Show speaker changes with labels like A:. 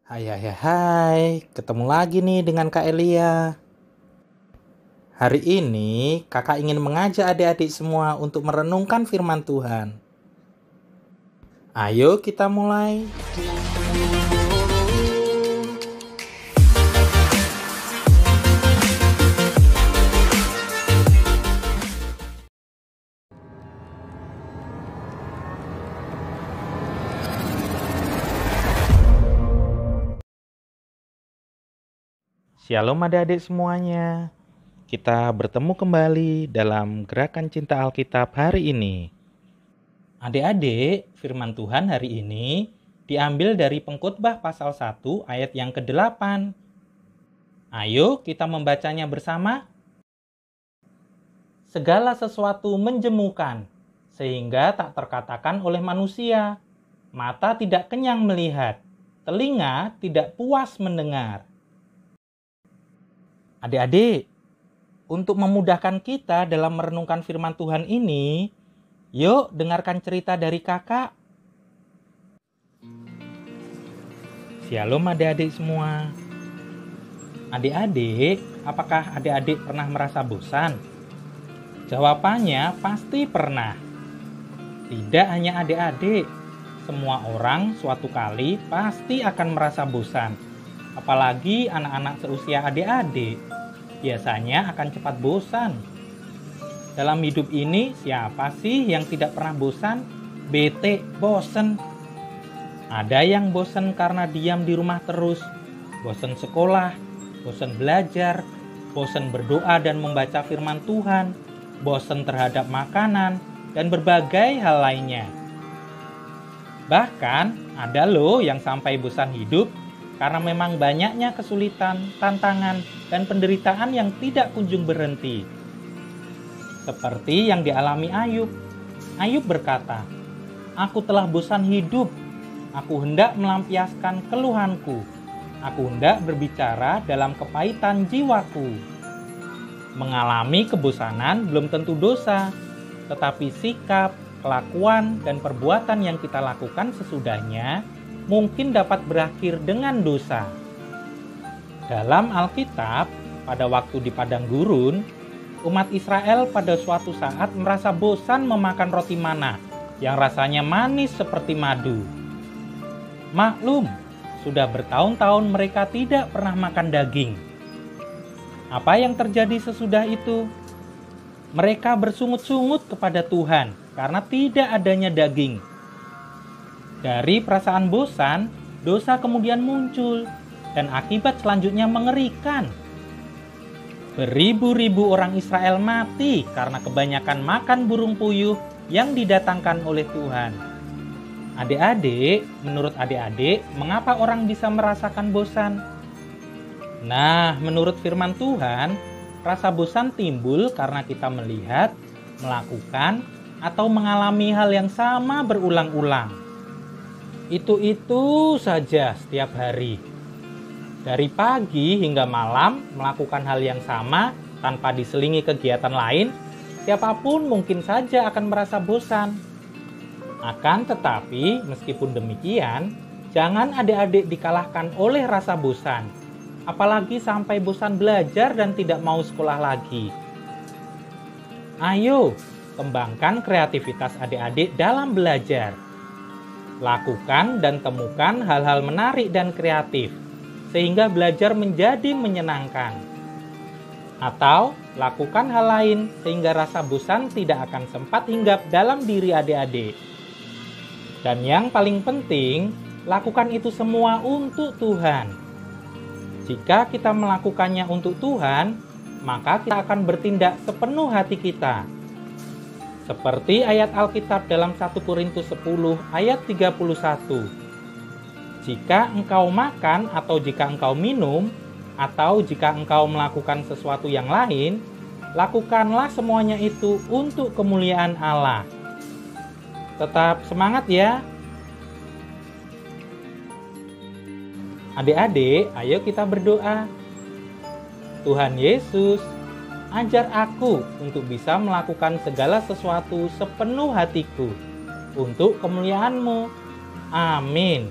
A: Hai hai hai hai, ketemu lagi nih dengan Kak Elia. Hari ini kakak ingin mengajak adik-adik semua untuk merenungkan firman Tuhan. Ayo kita mulai. Shalom adik-adik semuanya. Kita bertemu kembali dalam Gerakan Cinta Alkitab hari ini. Adik-adik, firman Tuhan hari ini diambil dari Pengkhotbah pasal 1 ayat yang ke-8. Ayo kita membacanya bersama. Segala sesuatu menjemukan, sehingga tak terkatakan oleh manusia. Mata tidak kenyang melihat, telinga tidak puas mendengar. Adik-adik, untuk memudahkan kita dalam merenungkan firman Tuhan ini, yuk dengarkan cerita dari kakak. Shalom adik-adik semua. Adik-adik, apakah adik-adik pernah merasa bosan? Jawabannya pasti pernah. Tidak hanya adik-adik, semua orang suatu kali pasti akan merasa bosan. Apalagi anak-anak seusia adik-adik, biasanya akan cepat bosan. Dalam hidup ini, siapa sih yang tidak pernah bosan? Bete, bosan. Ada yang bosan karena diam di rumah terus, bosan sekolah, bosan belajar, bosan berdoa dan membaca firman Tuhan, bosan terhadap makanan, dan berbagai hal lainnya. Bahkan, ada loh yang sampai bosan hidup karena memang banyaknya kesulitan, tantangan, dan penderitaan yang tidak kunjung berhenti. Seperti yang dialami Ayub. Ayub berkata, "Aku telah bosan hidup. Aku hendak melampiaskan keluhanku. Aku hendak berbicara dalam kepahitan jiwaku." Mengalami kebosanan belum tentu dosa, tetapi sikap, kelakuan, dan perbuatan yang kita lakukan sesudahnya mungkin dapat berakhir dengan dosa. Dalam Alkitab, pada waktu di padang gurun, umat Israel pada suatu saat merasa bosan memakan roti mana yang rasanya manis seperti madu. Maklum, sudah bertahun-tahun mereka tidak pernah makan daging. Apa yang terjadi sesudah itu? Mereka bersungut-sungut kepada Tuhan karena tidak adanya daging. Dari perasaan bosan, dosa kemudian muncul, dan akibat selanjutnya mengerikan. Beribu-ribu orang Israel mati karena kebanyakan makan burung puyuh yang didatangkan oleh Tuhan. Adik-adik, menurut adik-adik, mengapa orang bisa merasakan bosan? Nah, menurut firman Tuhan, rasa bosan timbul karena kita melihat, melakukan, atau mengalami hal yang sama berulang-ulang. Itu saja setiap hari. Dari pagi hingga malam melakukan hal yang sama tanpa diselingi kegiatan lain, siapapun mungkin saja akan merasa bosan. Akan tetapi, meskipun demikian, jangan adik-adik dikalahkan oleh rasa bosan. Apalagi sampai bosan belajar dan tidak mau sekolah lagi. Ayo, kembangkan kreativitas adik-adik dalam belajar. Lakukan dan temukan hal-hal menarik dan kreatif, sehingga belajar menjadi menyenangkan. Atau, lakukan hal lain sehingga rasa bosan tidak akan sempat hinggap dalam diri adik-adik. Dan yang paling penting, lakukan itu semua untuk Tuhan. Jika kita melakukannya untuk Tuhan, maka kita akan bertindak sepenuh hati kita. Seperti ayat Alkitab dalam 1 Korintus 10 ayat 31. Jika engkau makan atau jika engkau minum, atau jika engkau melakukan sesuatu yang lain, lakukanlah semuanya itu untuk kemuliaan Allah. Tetap semangat ya. Adik-adik, ayo kita berdoa. Tuhan Yesus, ajar aku untuk bisa melakukan segala sesuatu sepenuh hatiku untuk kemuliaan-Mu. Amin.